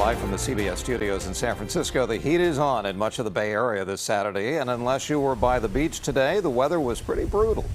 Live from the CBS studios in San Francisco. The heat is on in much of the Bay Area this Saturday, and unless you were by the beach today, the weather was pretty brutal.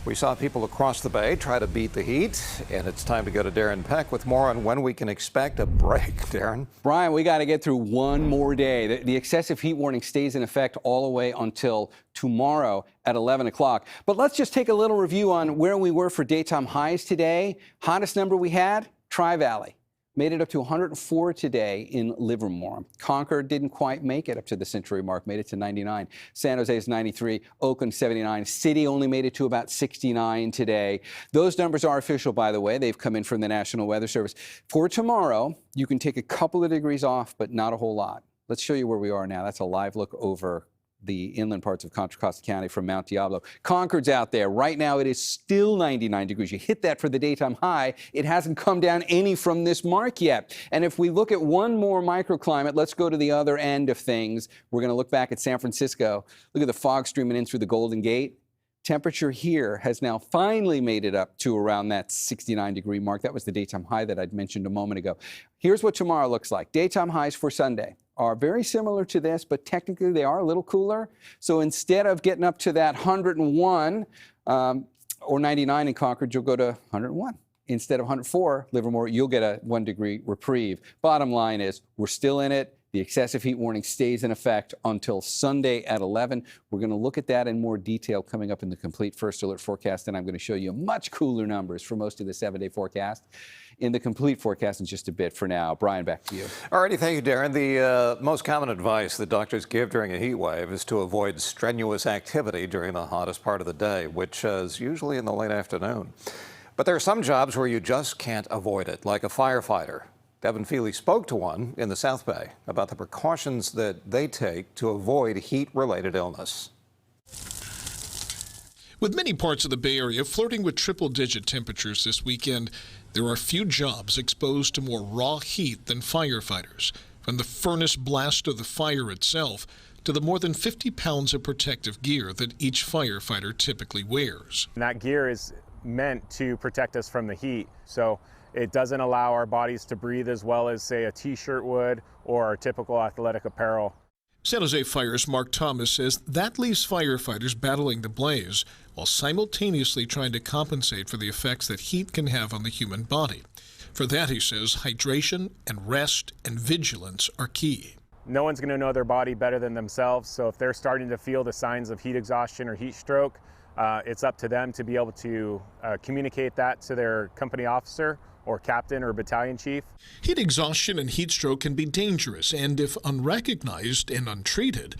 We saw people across the Bay try to beat the heat, and it's time to go to Darren Peck with more on when we can expect a break. Darren? Brian, we got to get through one more day. The excessive heat warning stays in effect all the way until tomorrow at 11 o'clock. But let's just take a little review on where we were for daytime highs today. Hottest number we had, Tri-Valley. Made it up to 104 today in Livermore. Concord didn't quite make it up to the century mark, made it to 99. San Jose is 93, Oakland 79. City only made it to about 69 today. Those numbers are official, by the way. They've come in from the National Weather Service. For tomorrow, you can take a couple of degrees off, but not a whole lot. Let's show you where we are now. That's a live look over the inland parts of Contra Costa County from Mount Diablo. Concord's out there. Right now, it is still 99 degrees. You hit that for the daytime high. It hasn't come down any from this mark yet. And if we look at one more microclimate, let's go to the other end of things. We're going to look back at San Francisco. Look at the fog streaming in through the Golden Gate. Temperature here has now finally made it up to around that 69-degree mark. That was the daytime high that I'd mentioned a moment ago. Here's what tomorrow looks like. Daytime highs for Sunday are very similar to this, but technically they are a little cooler. So instead of getting up to that 101 or 99 in Concord, you'll go to 101. Instead of 104, Livermore, you'll get a 1-degree reprieve. Bottom line is we're still in it. The excessive heat warning stays in effect until Sunday at 11. We're going to look at that in more detail coming up in the complete First Alert forecast, and I'm going to show you much cooler numbers for most of the 7-day forecast in the complete forecast in just a bit. For now, Brian, back to you. All righty, thank you, Darren. The most common advice that doctors give during a heat wave is to avoid strenuous activity during the hottest part of the day, which is usually in the late afternoon. But there are some jobs where you just can't avoid it, like a firefighter. Devin Feely spoke to one in the South Bay about the precautions that they take to avoid heat-related illness. With many parts of the Bay Area flirting with triple-digit temperatures this weekend, there are few jobs exposed to more raw heat than firefighters. From the furnace blast of the fire itself to the more than 50 pounds of protective gear that each firefighter typically wears. And that gear is meant to protect us from the heat. So it doesn't allow our bodies to breathe as well as, say, a t-shirt would or our typical athletic apparel. San Jose Fire's Mark Thomas says that leaves firefighters battling the blaze while simultaneously trying to compensate for the effects that heat can have on the human body. For that, he says, hydration and rest and vigilance are key. No one's going to know their body better than themselves, so if they're starting to feel the signs of heat exhaustion or heat stroke, it's up to them to be able to communicate that to their company officer or captain or battalion chief. Heat exhaustion and heat stroke can be dangerous and, if unrecognized and untreated,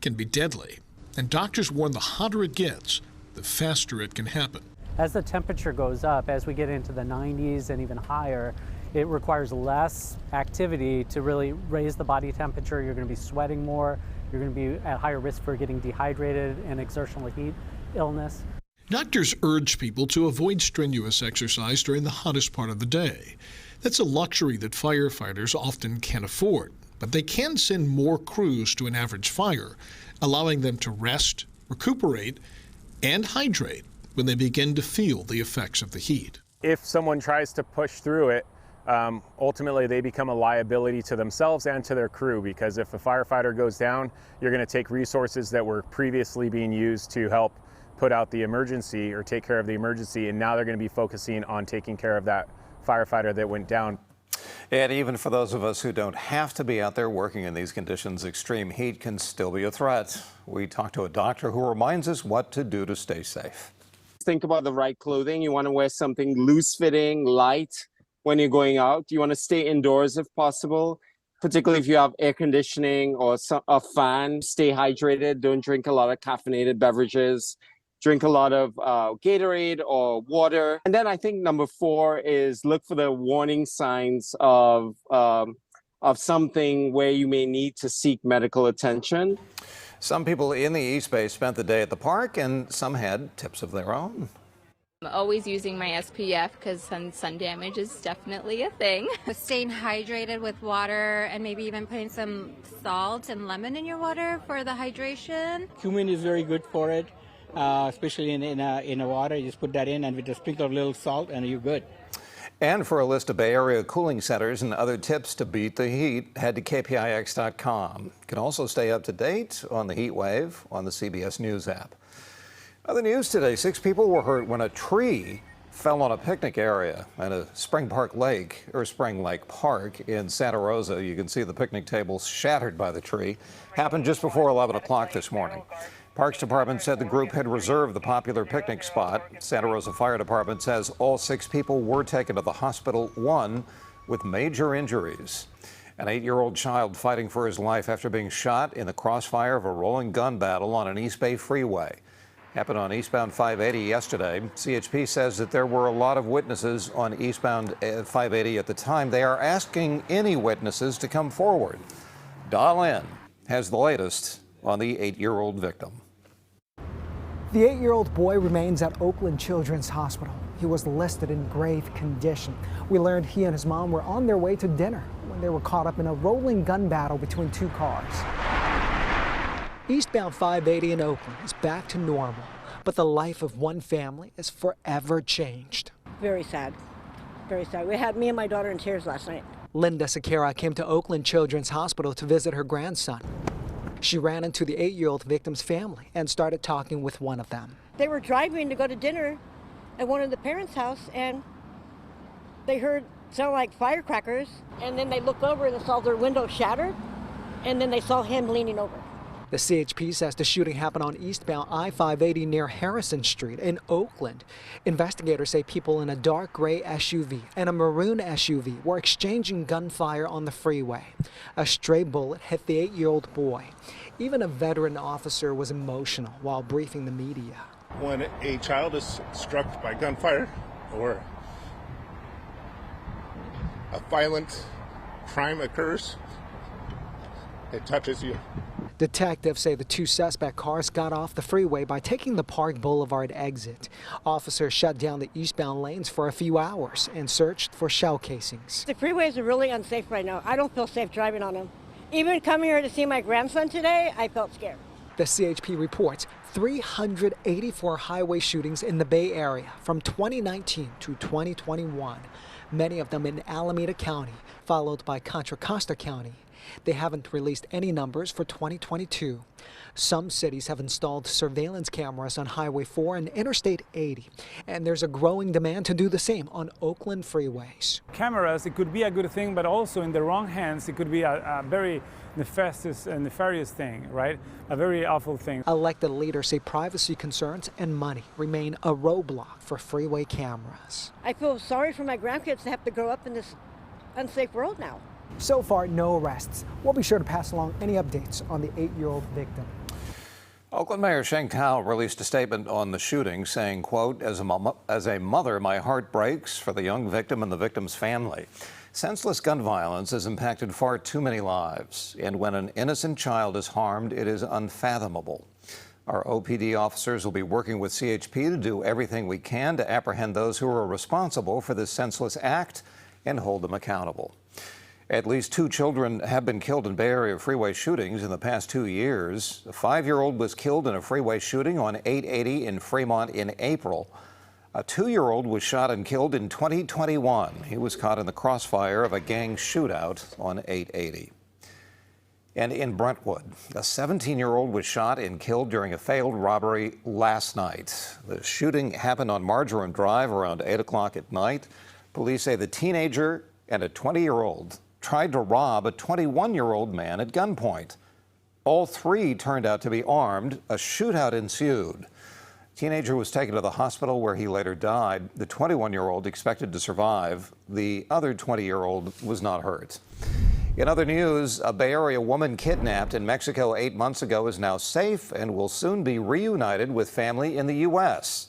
can be deadly. And doctors warn the hotter it gets, the faster it can happen. As the temperature goes up, as we get into the 90s and even higher, it requires less activity to really raise the body temperature. You're going to be sweating more. You're going to be at higher risk for getting dehydrated and exertional heat illness. Doctors urge people to avoid strenuous exercise during the hottest part of the day. That's a luxury that firefighters often can't afford, but they can send more crews to an average fire, allowing them to rest, recuperate, and hydrate when they begin to feel the effects of the heat. If someone tries to push through it, ultimately they become a liability to themselves and to their crew, because if a firefighter goes down, you're going to take resources that were previously being used to help put out the emergency or take care of the emergency, and now they're going to be focusing on taking care of that firefighter that went down. And even for those of us who don't have to be out there working in these conditions, extreme heat can still be a threat. We talked to a doctor who reminds us what to do to stay safe. Think about the right clothing. You want to wear something loose-fitting, light when you're going out. You want to stay indoors if possible, particularly if you have air conditioning or a fan. Stay hydrated. Don't drink a lot of caffeinated beverages. Drink a lot of Gatorade or water. And then I think number 4 is look for the warning signs of something where you may need to seek medical attention. Some people in the East Bay spent the day at the park, and some had tips of their own. I'm always using my SPF because sun damage is definitely a thing. Staying hydrated with water and maybe even putting some salt and lemon in your water for the hydration. Cumin is very good for it. Especially in a water, you just put that in and with a sprinkle of little salt and you're good. And for a list of Bay Area cooling centers and other tips to beat the heat, head to KPIX.com. You can also stay up to date on the heat wave on the CBS News app. Other news today, 6 people were hurt when a tree fell on a picnic area at a Spring Lake Park in Santa Rosa. You can see the picnic tables shattered by the tree. Happened just before 11 o'clock this morning. Parks Department said the group had reserved the popular picnic spot. Santa Rosa Fire Department says all 6 people were taken to the hospital, 1 with major injuries. An 8-year-old child fighting for his life after being shot in the crossfire of a rolling gun battle on an East Bay freeway. Happened on eastbound 580 yesterday. CHP says that there were a lot of witnesses on eastbound 580 at the time. They are asking any witnesses to come forward. Dial In has the latest on the 8-year-old victim. The 8-year-old boy remains at Oakland Children's Hospital. He was listed in grave condition. We learned he and his mom were on their way to dinner when they were caught up in a rolling gun battle between 2 cars. Eastbound 580 in Oakland is back to normal, but the life of one family is forever changed. Very sad. Very sad. We had me and my daughter in tears last night. Linda Sakara came to Oakland Children's Hospital to visit her grandson. She ran into the 8-year-old victim's family and started talking with one of them. They were driving to go to dinner at one of the parents' house, and they heard sound like firecrackers, and then they looked over and saw their window shattered, and then they saw him leaning over. The CHP says the shooting happened on eastbound I-580 near Harrison Street in Oakland. Investigators say people in a dark gray SUV and a maroon SUV were exchanging gunfire on the freeway. A stray bullet hit the 8-year-old boy. Even a veteran officer was emotional while briefing the media. When a child is struck by gunfire or a violent crime occurs, it touches you. Detectives say the 2 suspect cars got off the freeway by taking the Park Boulevard exit. Officers shut down the eastbound lanes for a few hours and searched for shell casings. The freeways are really unsafe right now. I don't feel safe driving on them. Even coming here to see my grandson today, I felt scared. The CHP reports 384 highway shootings in the Bay Area from 2019 to 2021, many of them in Alameda County, followed by Contra Costa County. They haven't released any numbers for 2022. Some cities have installed surveillance cameras on Highway 4 and Interstate 80, and there's a growing demand to do the same on Oakland freeways. Cameras, it could be a good thing, but also in the wrong hands, it could be a very nefarious thing, right? A very awful thing. Elected leaders say privacy concerns and money remain a roadblock for freeway cameras. I feel sorry for my grandkids to have to grow up in this unsafe world now. So far, no arrests. We'll be sure to pass along any updates on the 8-year-old victim. Oakland Mayor Sheng Tao released a statement on the shooting saying, quote, as a mother, my heart breaks for the young victim and the victim's family. Senseless gun violence has impacted far too many lives, and when an innocent child is harmed, it is unfathomable. Our OPD officers will be working with CHP to do everything we can to apprehend those who are responsible for this senseless act and hold them accountable. At least 2 children have been killed in Bay Area freeway shootings in the past 2 years. A 5-year-old was killed in a freeway shooting on 880 in Fremont in April. A 2-year-old was shot and killed in 2021. He was caught in the crossfire of a gang shootout on 880. And in Brentwood, a 17-year-old was shot and killed during a failed robbery last night. The shooting happened on Marjoram Drive around 8 o'clock at night. Police say the teenager and a 20-year-old tried to rob a 21-year-old man at gunpoint. All 3 turned out to be armed. A shootout ensued. Teenager was taken to the hospital where he later died. The 21-year-old expected to survive. The other 20-year-old was not hurt. In other news, a Bay Area woman kidnapped in Mexico 8 months ago is now safe and will soon be reunited with family in the U.S.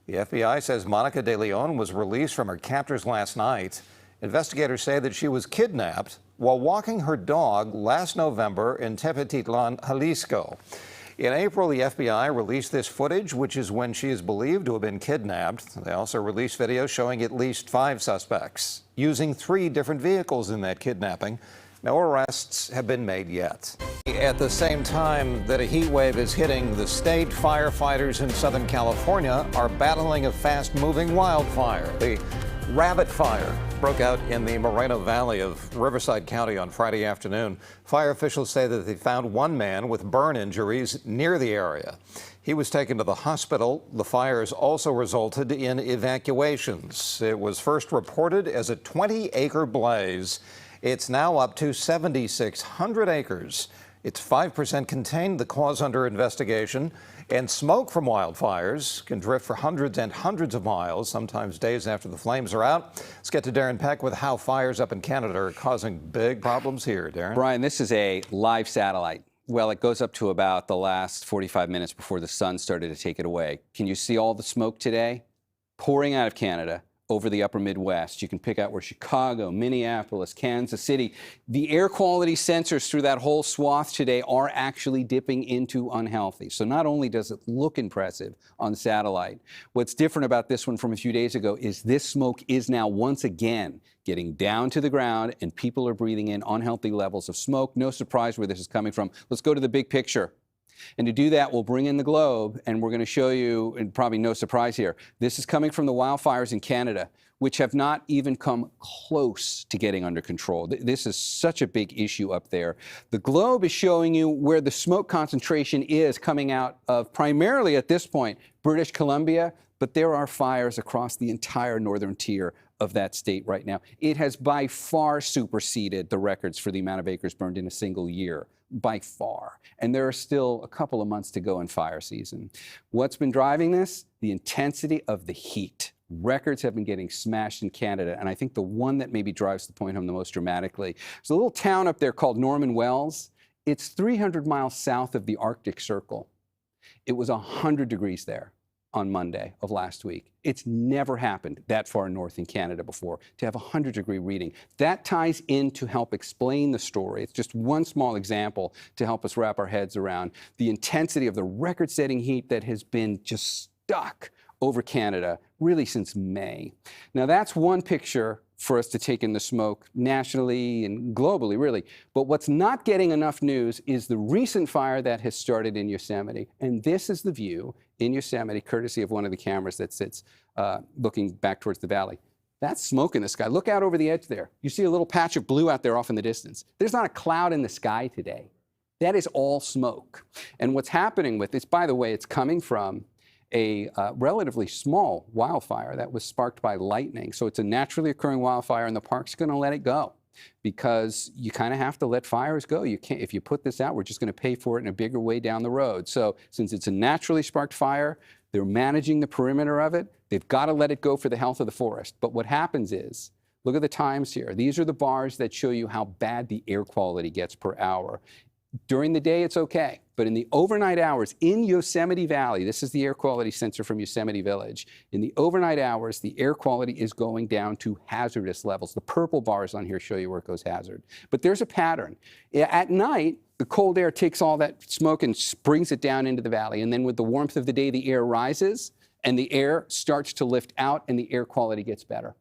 The FBI says Monica de Leon was released from her captors last night. Investigators say that she was kidnapped while walking her dog last November in Tepetitlan, Jalisco. In April, the FBI released this footage, which is when she is believed to have been kidnapped. They also released video showing at least 5 suspects using 3 different vehicles in that kidnapping. No arrests have been made yet. At the same time that a heat wave is hitting the state, firefighters in Southern California are battling a fast-moving wildfire. The Rabbit fire broke out in the Moreno Valley of Riverside County on Friday afternoon. Fire officials say that they found one man with burn injuries near the area. He was taken to the hospital. The fires also resulted in evacuations. It was first reported as a 20-acre blaze. It's now up to 7,600 acres. It's 5% contained, the cause under investigation. And smoke from wildfires can drift for hundreds and hundreds of miles, sometimes days after the flames are out. Let's get to Darren Peck with how fires up in Canada are causing big problems here. Darren. Brian, this is a live satellite. Well, it goes up to about the last 45 minutes before the sun started to take it away. Can you see all the smoke today? Pouring out of Canada over the upper Midwest. You can pick out where Chicago, Minneapolis, Kansas City. The air quality sensors through that whole swath today are actually dipping into unhealthy. So not only does it look impressive on satellite, what's different about this one from a few days ago is this smoke is now once again getting down to the ground and people are breathing in unhealthy levels of smoke. No surprise where this is coming from. Let's go to the big picture. And to do that, we'll bring in the globe, and we're going to show you, and probably no surprise here, this is coming from the wildfires in Canada, which have not even come close to getting under control. This is such a big issue up there. The globe is showing you where the smoke concentration is coming out of, primarily at this point, British Columbia, but there are fires across the entire northern tier of that state right now. It has by far superseded the records for the amount of acres burned in a single year, by far. And there are still a couple of months to go in fire season. What's been driving this? The intensity of the heat. Records have been getting smashed in Canada, and I think the one that maybe drives the point home the most dramatically, there's a little town up there called Norman Wells. It's 300 miles south of the Arctic Circle. It was 100 degrees there on Monday of last week. It's never happened that far north in Canada before to have a 100-degree reading. That ties in to help explain the story. It's just one small example to help us wrap our heads around the intensity of the record-setting heat that has been just stuck over Canada really since May. Now that's one picture for us to take in the smoke nationally and globally, really. But what's not getting enough news is the recent fire that has started in Yosemite. And this is the view in Yosemite, courtesy of one of the cameras that sits looking back towards the valley. That's smoke in the sky. Look out over the edge there. You see a little patch of blue out there off in the distance. There's not a cloud in the sky today. That is all smoke. And what's happening with this, by the way, it's coming from a relatively small wildfire that was sparked by lightning. So it's a naturally occurring wildfire, and the park's going to let it go because you kind of have to let fires go. You can't, if you put this out, we're just going to pay for it in a bigger way down the road. So since it's a naturally sparked fire, they're managing the perimeter of it. They've got to let it go for the health of the forest. But what happens is, look at the times here. These are the bars that show you how bad the air quality gets per hour. During the day, it's okay. But in the overnight hours in Yosemite Valley, this is the air quality sensor from Yosemite Village. In the overnight hours, the air quality is going down to hazardous levels. The purple bars on here show you where it goes hazard. But there's a pattern. At night, the cold air takes all that smoke and brings it down into the valley. And then with the warmth of the day, the air rises and the air starts to lift out and the air quality gets better.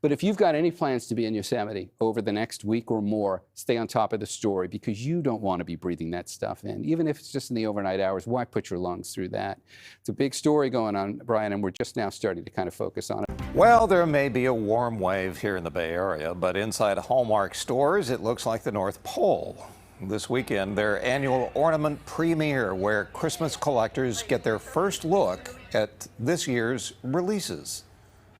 But if you've got any plans to be in Yosemite over the next week or more, stay on top of the story because you don't want to be breathing that stuff in. Even if it's just in the overnight hours, why put your lungs through that? It's a big story going on, Brian, and we're just now starting to kind of focus on it. Well, there may be a warm wave here in the Bay Area, but inside Hallmark stores, it looks like the North Pole. This weekend, their annual ornament premiere, where Christmas collectors get their first look at this year's releases.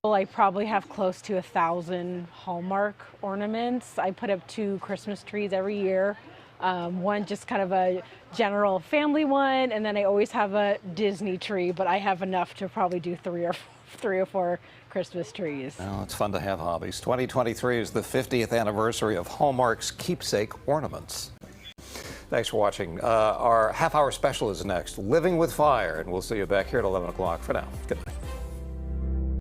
I probably have close to 1,000 Hallmark ornaments. I put up 2 Christmas trees every year. One just kind of a general family one, and then I always have a Disney tree, but I have enough to probably do 3 or 4 Christmas trees. Oh, it's fun to have hobbies. 2023 is the 50th anniversary of Hallmark's keepsake ornaments. Thanks for watching. Our half-hour special is next, Living with Fire, and we'll see you back here at 11 o'clock. For now, good night.